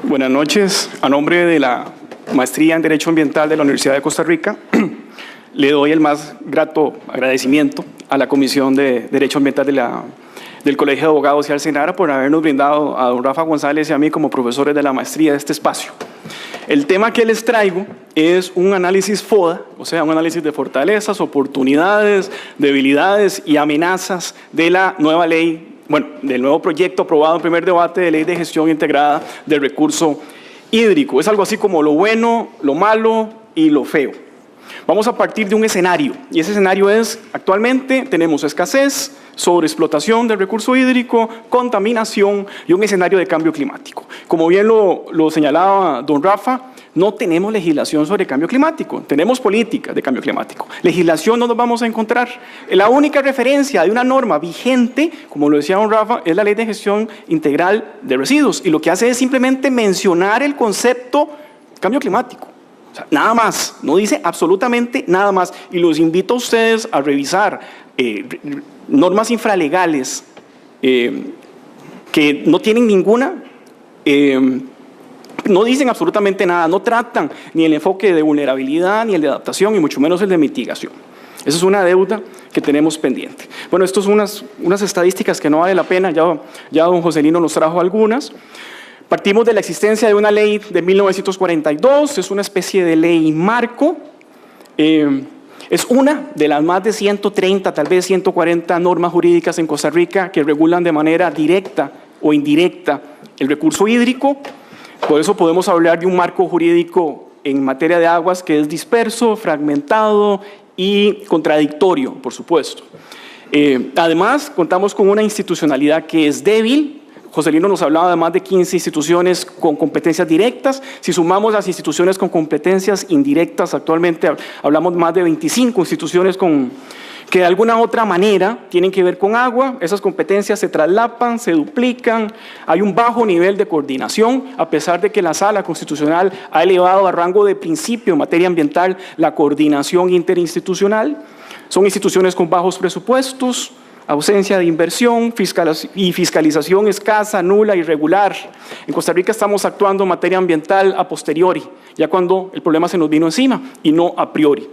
Buenas noches. A nombre de la Maestría en Derecho Ambiental de la Universidad de Costa Rica, le doy el más grato agradecimiento a la Comisión de Derecho Ambiental del Colegio de Abogados y al Senara por habernos brindado a don Rafa González y a mí como profesores de la maestría de este espacio. El tema que les traigo es un análisis FODA, o sea, un análisis de fortalezas, oportunidades, debilidades y amenazas de la nueva ley, del nuevo proyecto aprobado en primer debate de ley de gestión integrada del recurso hídrico. Es algo así como lo bueno, lo malo y lo feo. Vamos a partir de un escenario, y ese escenario es, actualmente tenemos escasez, sobreexplotación del recurso hídrico, contaminación y un escenario de cambio climático. Como bien lo señalaba don Rafa, no tenemos legislación sobre cambio climático, tenemos políticas de cambio climático. Legislación no nos vamos a encontrar. La única referencia de una norma vigente, como lo decía don Rafa, es la Ley de Gestión Integral de Residuos, y lo que hace es simplemente mencionar el concepto cambio climático. O sea, nada más, no dice absolutamente nada más, y los invito a ustedes a revisar normas infralegales que no tienen ninguna, no dicen absolutamente nada, no tratan ni el enfoque de vulnerabilidad, ni el de adaptación, y mucho menos el de mitigación. Esa es una deuda que tenemos pendiente. Bueno, esto son unas estadísticas que no vale la pena, ya don Joselino nos trajo algunas. Partimos de la existencia de una ley de 1942, es una especie de ley marco, es una de las más de 130, tal vez 140 normas jurídicas en Costa Rica que regulan de manera directa o indirecta el recurso hídrico. Por eso podemos hablar de un marco jurídico en materia de aguas que es disperso, fragmentado y contradictorio, por supuesto. Además, contamos con una institucionalidad que es débil. Joselino nos hablaba de más de 15 instituciones con competencias directas. Si sumamos las instituciones con competencias indirectas, actualmente hablamos de más de 25 instituciones que de alguna otra manera tienen que ver con agua. Esas competencias se traslapan, se duplican, hay un bajo nivel de coordinación, a pesar de que la Sala Constitucional ha elevado a rango de principio en materia ambiental la coordinación interinstitucional. Son instituciones con bajos presupuestos, ausencia de inversión y fiscalización escasa, nula, irregular. En Costa Rica estamos actuando en materia ambiental a posteriori, ya cuando el problema se nos vino encima y no a priori.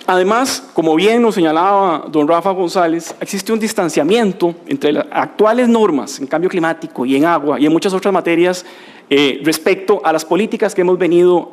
Además, como bien nos señalaba don Rafa González, existe un distanciamiento entre las actuales normas en cambio climático y en agua y en muchas otras materias respecto a las políticas que hemos venido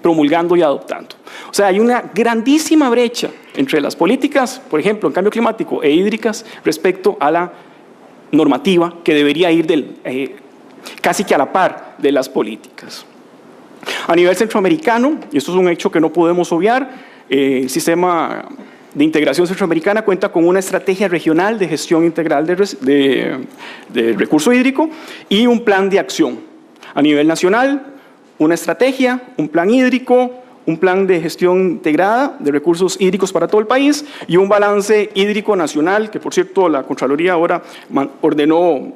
promulgando y adoptando. O sea, hay una grandísima brecha entre las políticas, por ejemplo, en cambio climático e hídricas, respecto a la normativa que debería ir casi que a la par de las políticas. A nivel centroamericano, y esto es un hecho que no podemos obviar, el sistema de integración centroamericana cuenta con una estrategia regional de gestión integral de recurso hídrico y un plan de acción. A nivel nacional, una estrategia, un plan hídrico, un plan de gestión integrada de recursos hídricos para todo el país y un balance hídrico nacional, que por cierto la Contraloría ahora ordenó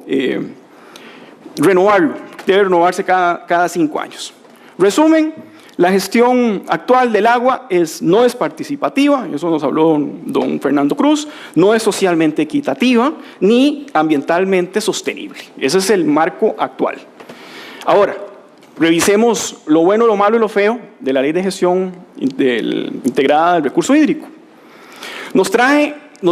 renovarlo, debe renovarse cada 5 años. Resumen, la gestión actual del agua no es participativa, eso nos habló don Fernando Cruz, no es socialmente equitativa ni ambientalmente sostenible. Ese es el marco actual. Ahora, revisemos lo bueno, lo malo y lo feo de la Ley de Gestión Integrada del Recurso Hídrico. Nos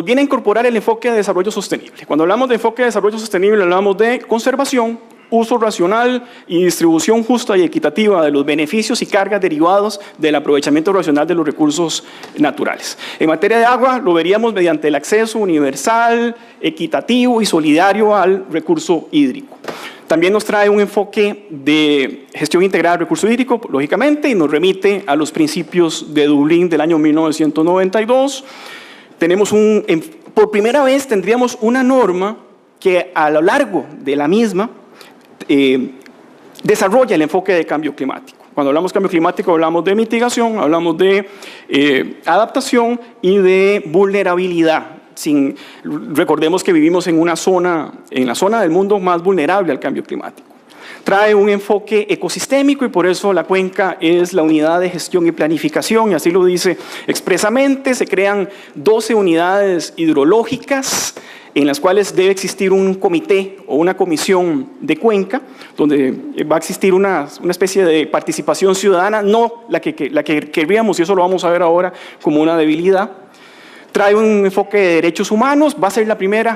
viene a incorporar el enfoque de desarrollo sostenible. Cuando hablamos de enfoque de desarrollo sostenible, hablamos de conservación, uso racional y distribución justa y equitativa de los beneficios y cargas derivados del aprovechamiento racional de los recursos naturales. En materia de agua, lo veríamos mediante el acceso universal, equitativo y solidario al recurso hídrico. También nos trae un enfoque de gestión integrada del recurso hídrico, lógicamente, y nos remite a los principios de Dublín del año 1992. Por primera vez tendríamos una norma que a lo largo de la misma desarrolla el enfoque de cambio climático. Cuando hablamos de cambio climático hablamos de mitigación, hablamos de adaptación y de vulnerabilidad. Recordemos que vivimos en la zona del mundo más vulnerable al cambio climático. Trae un enfoque ecosistémico y por eso la cuenca es la unidad de gestión y planificación, y así lo dice expresamente. Se crean 12 unidades hidrológicas en las cuales debe existir un comité o una comisión de cuenca, donde va a existir una especie de participación ciudadana, no la que querríamos, y eso lo vamos a ver ahora como una debilidad. Trae un enfoque de derechos humanos,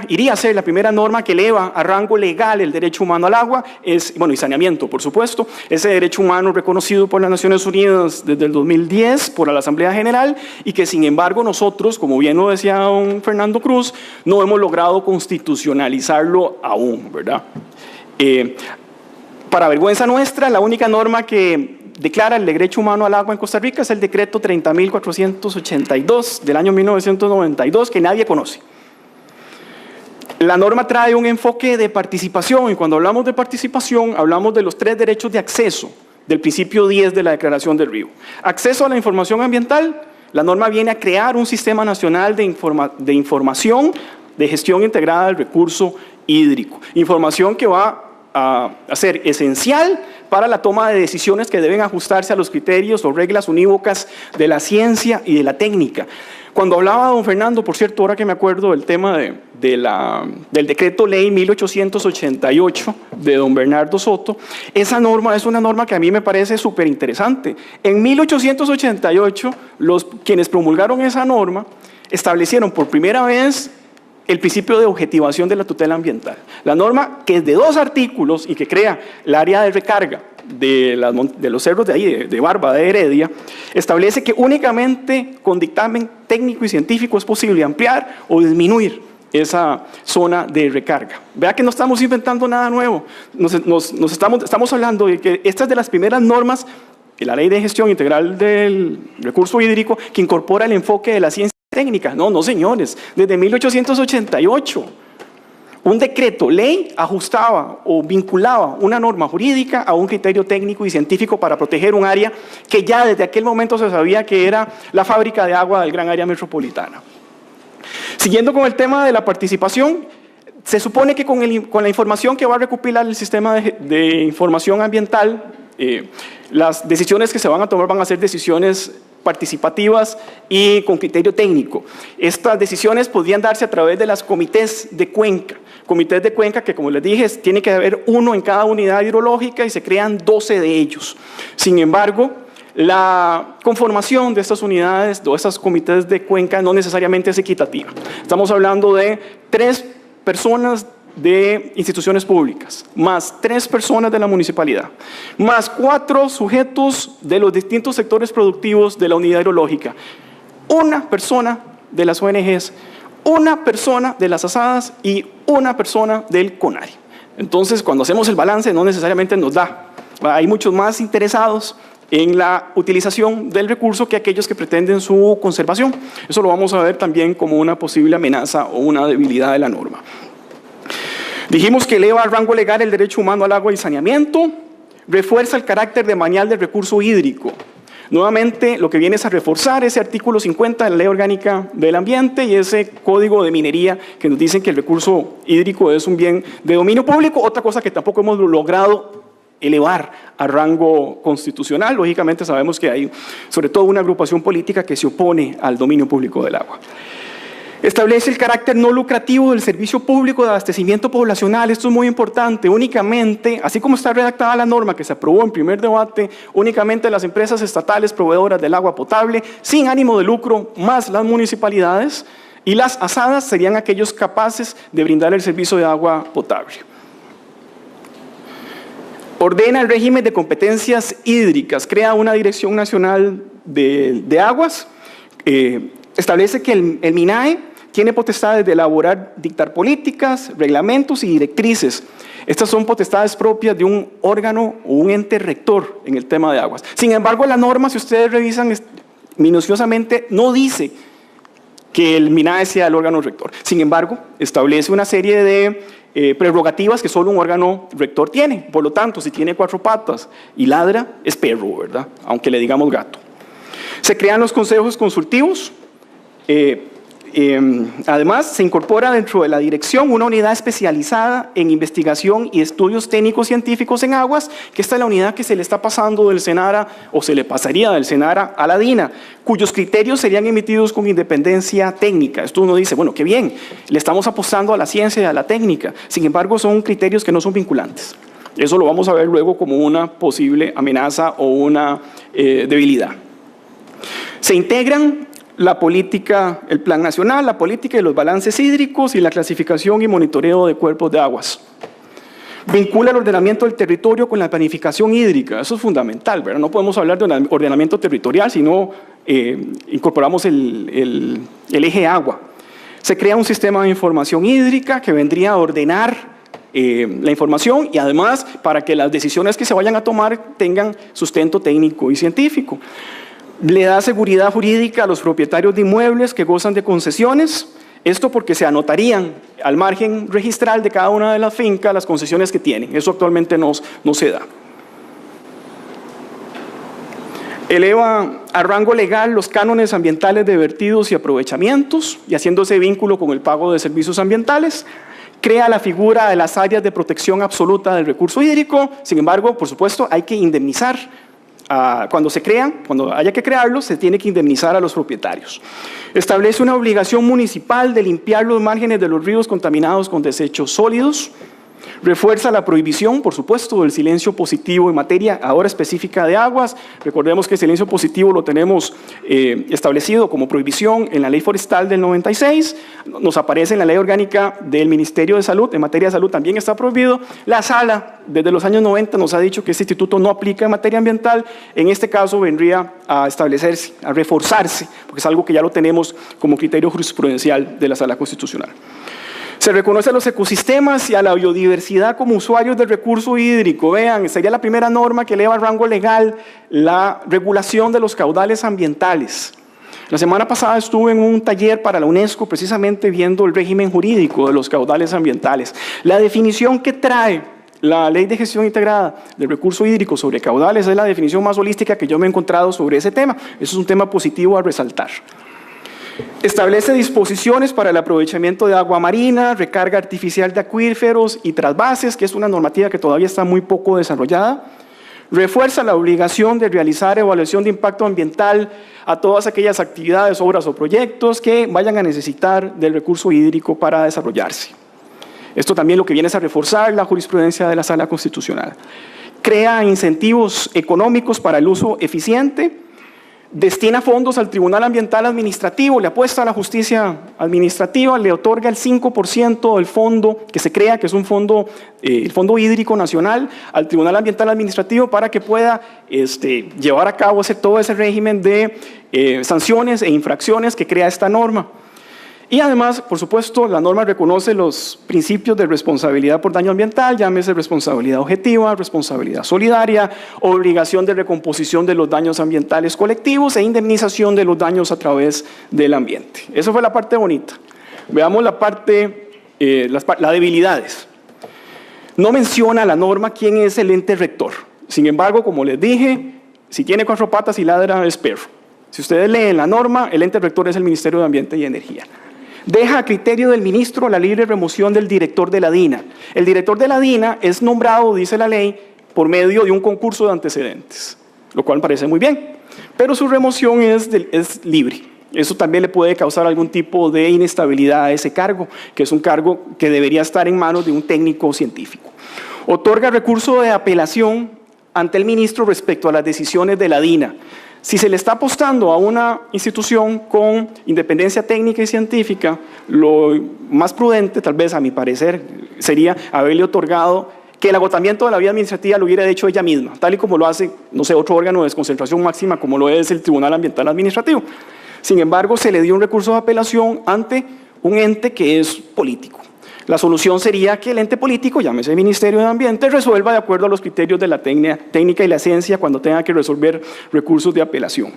iría a ser la primera norma que eleva a rango legal el derecho humano al agua, y saneamiento, por supuesto, ese derecho humano reconocido por las Naciones Unidas desde el 2010 por la Asamblea General, y que sin embargo nosotros, como bien lo decía don Fernando Cruz, no hemos logrado constitucionalizarlo aún, ¿verdad? Para vergüenza nuestra, la única norma que declara el derecho humano al agua en Costa Rica es el decreto 30.482 del año 1992, que nadie conoce. La norma trae un enfoque de participación, y cuando hablamos de participación, hablamos de los 3 derechos de acceso del principio 10 de la Declaración del Río. Acceso a la información ambiental. La norma viene a crear un sistema nacional de información de gestión integrada del recurso hídrico. Información que va a ser esencial para la toma de decisiones que deben ajustarse a los criterios o reglas unívocas de la ciencia y de la técnica. Cuando hablaba don Fernando, por cierto, ahora que me acuerdo del tema del decreto ley 1888 de don Bernardo Soto, esa norma es una norma que a mí me parece súper interesante. En 1888, quienes promulgaron esa norma establecieron por primera vez el principio de objetivación de la tutela ambiental. La norma, que es de 2 artículos y que crea el área de recarga de los cerros de ahí, de Barba, de Heredia, establece que únicamente con dictamen técnico y científico es posible ampliar o disminuir esa zona de recarga. Vea que no estamos inventando nada nuevo. Estamos hablando de que esta es de las primeras normas de la Ley de Gestión Integral del Recurso Hídrico que incorpora el enfoque de la ciencia técnica. No, señores, desde 1888 un decreto ley ajustaba o vinculaba una norma jurídica a un criterio técnico y científico para proteger un área que ya desde aquel momento se sabía que era la fábrica de agua del gran área metropolitana. Siguiendo con el tema de la participación, se supone que con la información que va a recopilar el sistema de información ambiental, las decisiones que se van a tomar van a ser decisiones participativas y con criterio técnico. Estas decisiones podrían darse a través de las comités de cuenca. Comités de cuenca que, como les dije, tiene que haber uno en cada unidad hidrológica y se crean 12 de ellos. Sin embargo, la conformación de estas unidades o estas comités de cuenca no necesariamente es equitativa. Estamos hablando de 3 personas de instituciones públicas, más 3 personas de la municipalidad, más 4 sujetos de los distintos sectores productivos de la unidad hidrológica, 1 persona de las ONGs, 1 persona de las asadas y 1 persona del CONARI. Entonces, cuando hacemos el balance, no necesariamente nos da. Hay muchos más interesados en la utilización del recurso que aquellos que pretenden su conservación. Eso lo vamos a ver también como una posible amenaza o una debilidad de la norma. Dijimos que eleva al rango legal el derecho humano al agua y saneamiento, refuerza el carácter de manual del recurso hídrico. Nuevamente, lo que viene es a reforzar ese artículo 50 de la Ley Orgánica del Ambiente y ese código de minería que nos dicen que el recurso hídrico es un bien de dominio público, otra cosa que tampoco hemos logrado elevar a rango constitucional. Lógicamente sabemos que hay sobre todo una agrupación política que se opone al dominio público del agua. Establece el carácter no lucrativo del servicio público de abastecimiento poblacional. Esto es muy importante. Únicamente, así como está redactada la norma que se aprobó en primer debate, únicamente las empresas estatales proveedoras del agua potable, sin ánimo de lucro, más las municipalidades, y las asadas serían aquellos capaces de brindar el servicio de agua potable. Ordena el régimen de competencias hídricas, crea una Dirección Nacional de Aguas, establece que el MINAE tiene potestades de elaborar, dictar políticas, reglamentos y directrices. Estas son potestades propias de un órgano o un ente rector en el tema de aguas. Sin embargo, la norma, si ustedes revisan minuciosamente, no dice que el MINAE sea el órgano rector. Sin embargo, establece una serie de prerrogativas que solo un órgano rector tiene. Por lo tanto, si tiene 4 patas y ladra, es perro, ¿verdad? Aunque le digamos gato. Se crean los consejos consultivos, Además, se incorpora dentro de la dirección una unidad especializada en investigación y estudios técnicos científicos en aguas, que esta es la unidad que se le está pasando del SENARA, o se le pasaría del SENARA a la DINA, cuyos criterios serían emitidos con independencia técnica. Esto uno dice, bueno, qué bien, le estamos apostando a la ciencia y a la técnica. Sin embargo, son criterios que no son vinculantes. Eso lo vamos a ver luego como una posible amenaza o una debilidad. Se integran la política, el Plan Nacional, la política de los balances hídricos y la clasificación y monitoreo de cuerpos de aguas. Vincula el ordenamiento del territorio con la planificación hídrica. Eso es fundamental, ¿verdad? No podemos hablar de ordenamiento territorial si no incorporamos el eje agua. Se crea un sistema de información hídrica que vendría a ordenar la información y además para que las decisiones que se vayan a tomar tengan sustento técnico y científico. Le da seguridad jurídica a los propietarios de inmuebles que gozan de concesiones, esto porque se anotarían al margen registral de cada una de las fincas las concesiones que tienen. Eso actualmente no se da. Eleva a rango legal los cánones ambientales de vertidos y aprovechamientos y haciéndose vínculo con el pago de servicios ambientales. Crea la figura de las áreas de protección absoluta del recurso hídrico. Sin embargo, por supuesto, hay que indemnizar. Cuando se crean, cuando haya que crearlos, se tiene que indemnizar a los propietarios. Establece una obligación municipal de limpiar los márgenes de los ríos contaminados con desechos sólidos. Refuerza la prohibición, por supuesto, del silencio positivo en materia ahora específica de aguas. Recordemos que el silencio positivo lo tenemos establecido como prohibición en la Ley Forestal del 96. Nos aparece en la Ley Orgánica del Ministerio de Salud. En materia de salud también está prohibido. La Sala, desde los años 90, nos ha dicho que este instituto no aplica en materia ambiental. En este caso vendría a establecerse, a reforzarse, porque es algo que ya lo tenemos como criterio jurisprudencial de la Sala Constitucional. Se reconoce a los ecosistemas y a la biodiversidad como usuarios del recurso hídrico. Vean, sería la primera norma que eleva a rango legal la regulación de los caudales ambientales. La semana pasada estuve en un taller para la UNESCO precisamente viendo el régimen jurídico de los caudales ambientales. La definición que trae la Ley de Gestión Integrada del Recurso Hídrico sobre caudales es la definición más holística que yo me he encontrado sobre ese tema. Eso es un tema positivo a resaltar. Establece disposiciones para el aprovechamiento de agua marina, recarga artificial de acuíferos y trasvases, que es una normativa que todavía está muy poco desarrollada. Refuerza la obligación de realizar evaluación de impacto ambiental a todas aquellas actividades, obras o proyectos que vayan a necesitar del recurso hídrico para desarrollarse. Esto también lo que viene es a reforzar la jurisprudencia de la Sala Constitucional. Crea incentivos económicos para el uso eficiente. Destina fondos al Tribunal Ambiental Administrativo, le apuesta a la justicia administrativa, le otorga el 5% del fondo que se crea, que es un fondo, el Fondo Hídrico Nacional, al Tribunal Ambiental Administrativo para que pueda llevar a cabo todo ese régimen de sanciones e infracciones que crea esta norma. Y además, por supuesto, la norma reconoce los principios de responsabilidad por daño ambiental, llámese responsabilidad objetiva, responsabilidad solidaria, obligación de recomposición de los daños ambientales colectivos e indemnización de los daños a través del ambiente. Eso fue la parte bonita. Veamos la parte, las debilidades. No menciona la norma quién es el ente rector. Sin embargo, como les dije, si tiene 4 patas y ladra es perro. Si ustedes leen la norma, el ente rector es el Ministerio de Ambiente y Energía. Deja a criterio del ministro la libre remoción del director de la DINA. El director de la DINA es nombrado, dice la ley, por medio de un concurso de antecedentes, lo cual me parece muy bien, pero su remoción es libre. Eso también le puede causar algún tipo de inestabilidad a ese cargo, que es un cargo que debería estar en manos de un técnico científico. Otorga recurso de apelación ante el ministro respecto a las decisiones de la DINA. Si se le está apostando a una institución con independencia técnica y científica, lo más prudente, tal vez a mi parecer, sería haberle otorgado que el agotamiento de la vía administrativa lo hubiera hecho ella misma, tal y como lo hace, no sé, otro órgano de desconcentración máxima como lo es el Tribunal Ambiental Administrativo. Sin embargo, se le dio un recurso de apelación ante un ente que es político. La solución sería que el ente político, llámese Ministerio de Ambiente, resuelva de acuerdo a los criterios de la técnica y la ciencia cuando tenga que resolver recursos de apelación.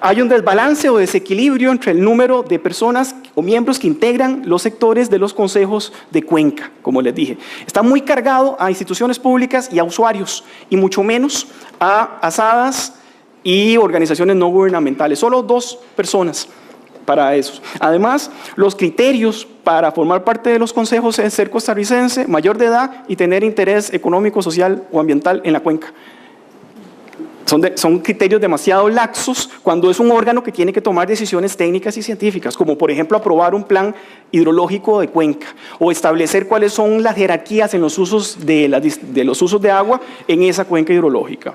Hay un desbalance o desequilibrio entre el número de personas o miembros que integran los sectores de los consejos de cuenca, como les dije. Está muy cargado a instituciones públicas y a usuarios, y mucho menos a asadas y organizaciones no gubernamentales. Solo 2 personas para eso. Además, los criterios para formar parte de los consejos es ser costarricense, mayor de edad y tener interés económico, social o ambiental en la cuenca. Son criterios demasiado laxos cuando es un órgano que tiene que tomar decisiones técnicas y científicas, como por ejemplo aprobar un plan hidrológico de cuenca o establecer cuáles son las jerarquías en los usos los usos de agua en esa cuenca hidrológica.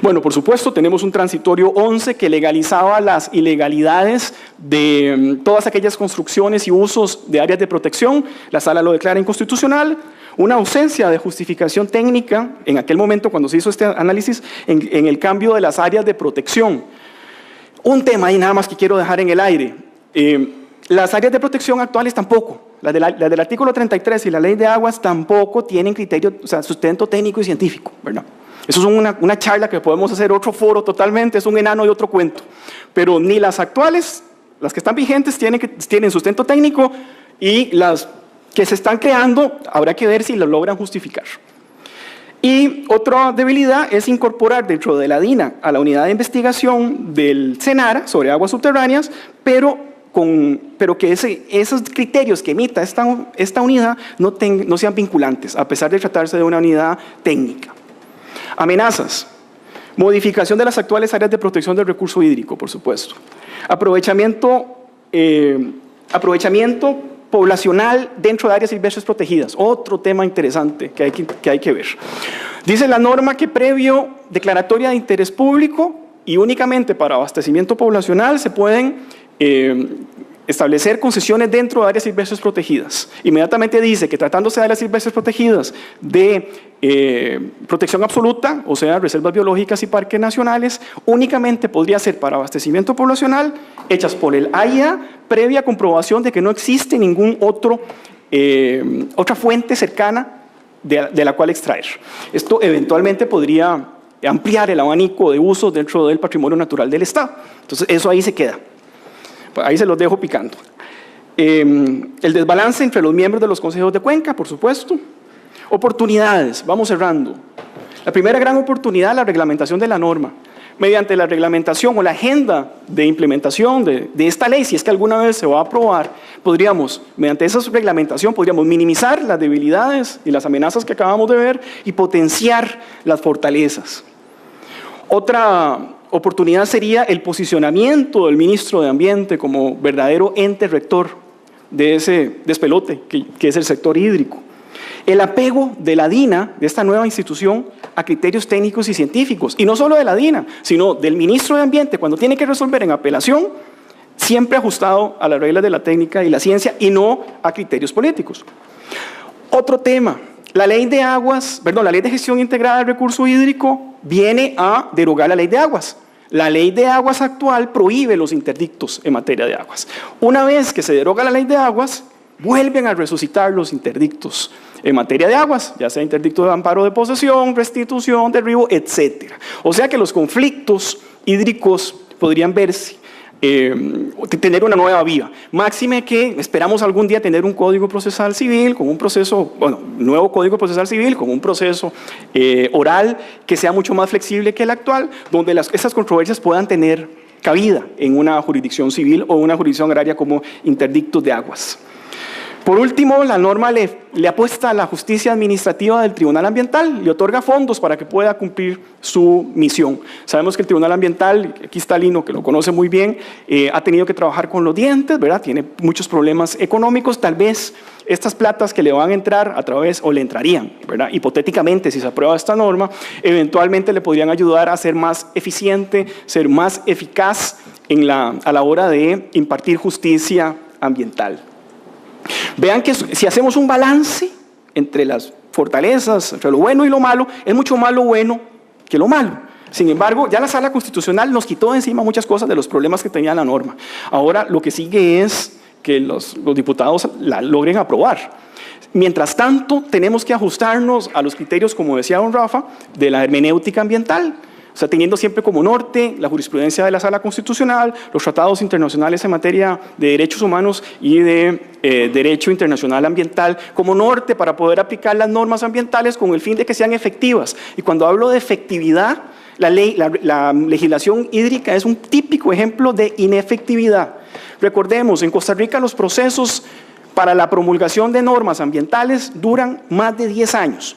Bueno, por supuesto, tenemos un transitorio 11 que legalizaba las ilegalidades de todas aquellas construcciones y usos de áreas de protección. La Sala lo declara inconstitucional. Una ausencia de justificación técnica en aquel momento cuando se hizo este análisis en el cambio de las áreas de protección. Un tema ahí nada más que quiero dejar en el aire. Las áreas de protección actuales tampoco. Las del artículo 33 y la ley de aguas tampoco tienen criterio, o sea, sustento técnico y científico, ¿verdad? Eso es una charla que podemos hacer otro foro totalmente, es un enano de otro cuento. Pero ni las actuales, las que están vigentes, tienen sustento técnico y las que se están creando, habrá que ver si lo logran justificar. Y otra debilidad es incorporar dentro de la DINA a la unidad de investigación del SENARA sobre aguas subterráneas, pero que esos criterios que emita esta unidad no sean vinculantes, a pesar de tratarse de una unidad técnica. Amenazas. Modificación de las actuales áreas de protección del recurso hídrico, por supuesto. Aprovechamiento poblacional dentro de áreas silvestres protegidas. Otro tema interesante que hay que ver. Dice la norma que previo declaratoria de interés público y únicamente para abastecimiento poblacional se pueden establecer concesiones dentro de áreas silvestres protegidas. Inmediatamente dice que tratándose de áreas silvestres protegidas de protección absoluta, o sea, reservas biológicas y parques nacionales, únicamente podría ser para abastecimiento poblacional, hechas por el AIA, previa comprobación de que no existe ningún otra fuente cercana de la cual extraer. Esto eventualmente podría ampliar el abanico de usos dentro del patrimonio natural del Estado. Entonces, eso ahí se queda. Ahí se los dejo picando. El desbalance entre los miembros de los consejos de cuenca, por supuesto. Oportunidades, vamos cerrando. La primera gran oportunidad, la reglamentación de la norma. Mediante la reglamentación o la agenda de implementación de esta ley, si es que alguna vez se va a aprobar, mediante esa reglamentación, podríamos minimizar las debilidades y las amenazas que acabamos de ver y potenciar las fortalezas. Otra oportunidad sería el posicionamiento del ministro de Ambiente como verdadero ente rector de ese despelote que es el sector hídrico. El apego de la DINA, de esta nueva institución, a criterios técnicos y científicos. Y no solo de la DINA, sino del ministro de Ambiente, cuando tiene que resolver en apelación, siempre ajustado a las reglas de la técnica y la ciencia y no a criterios políticos. Otro tema, la ley de gestión integrada del recurso hídrico viene a derogar la ley de aguas. La ley de aguas actual prohíbe los interdictos en materia de aguas. Una vez que se deroga la ley de aguas, vuelven a resucitar los interdictos en materia de aguas, ya sea interdicto de amparo de posesión, restitución, derribo, etc. O sea que los conflictos hídricos podrían verse, tener una nueva vía. Máxime que esperamos algún día tener un código procesal civil con un proceso, nuevo código procesal civil con un proceso oral que sea mucho más flexible que el actual, donde esas controversias puedan tener cabida en una jurisdicción civil o una jurisdicción agraria como interdictos de aguas. Por último, la norma le apuesta a la justicia administrativa del Tribunal Ambiental, le otorga fondos para que pueda cumplir su misión. Sabemos que el Tribunal Ambiental, aquí está Lino, que lo conoce muy bien, ha tenido que trabajar con los dientes, ¿verdad? Tiene muchos problemas económicos, tal vez estas platas que le van a entrar a través, o le entrarían, ¿verdad? Hipotéticamente, si se aprueba esta norma, eventualmente le podrían ayudar a ser más eficiente, ser más eficaz a la hora de impartir justicia ambiental. Vean que si hacemos un balance entre las fortalezas, entre lo bueno y lo malo, es mucho más lo bueno que lo malo. Sin embargo, ya la Sala Constitucional nos quitó de encima muchas cosas de los problemas que tenía la norma. Ahora lo que sigue es que los diputados la logren aprobar. Mientras tanto, tenemos que ajustarnos a los criterios, como decía don Rafa, de la hermenéutica ambiental. O sea, teniendo siempre como norte la jurisprudencia de la Sala Constitucional, los tratados internacionales en materia de derechos humanos y de derecho internacional ambiental como norte para poder aplicar las normas ambientales con el fin de que sean efectivas. Y cuando hablo de efectividad, La legislación hídrica es un típico ejemplo de inefectividad. Recordemos, en Costa Rica los procesos para la promulgación de normas ambientales duran más de 10 años.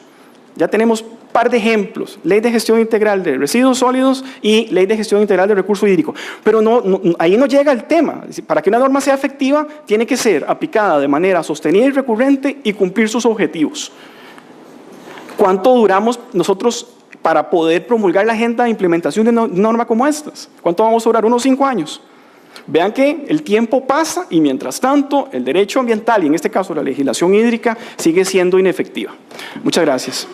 Ya tenemos un par de ejemplos: Ley de Gestión Integral de Residuos Sólidos y Ley de Gestión Integral de Recurso Hídrico. Pero ahí no llega el tema. Para que una norma sea efectiva, tiene que ser aplicada de manera sostenida y recurrente y cumplir sus objetivos. ¿Cuánto duramos nosotros para poder promulgar la agenda de implementación de una norma como estas? ¿Cuánto vamos a durar? Unos 5 años. Vean que el tiempo pasa y mientras tanto el derecho ambiental, y en este caso la legislación hídrica, sigue siendo inefectiva. Muchas gracias.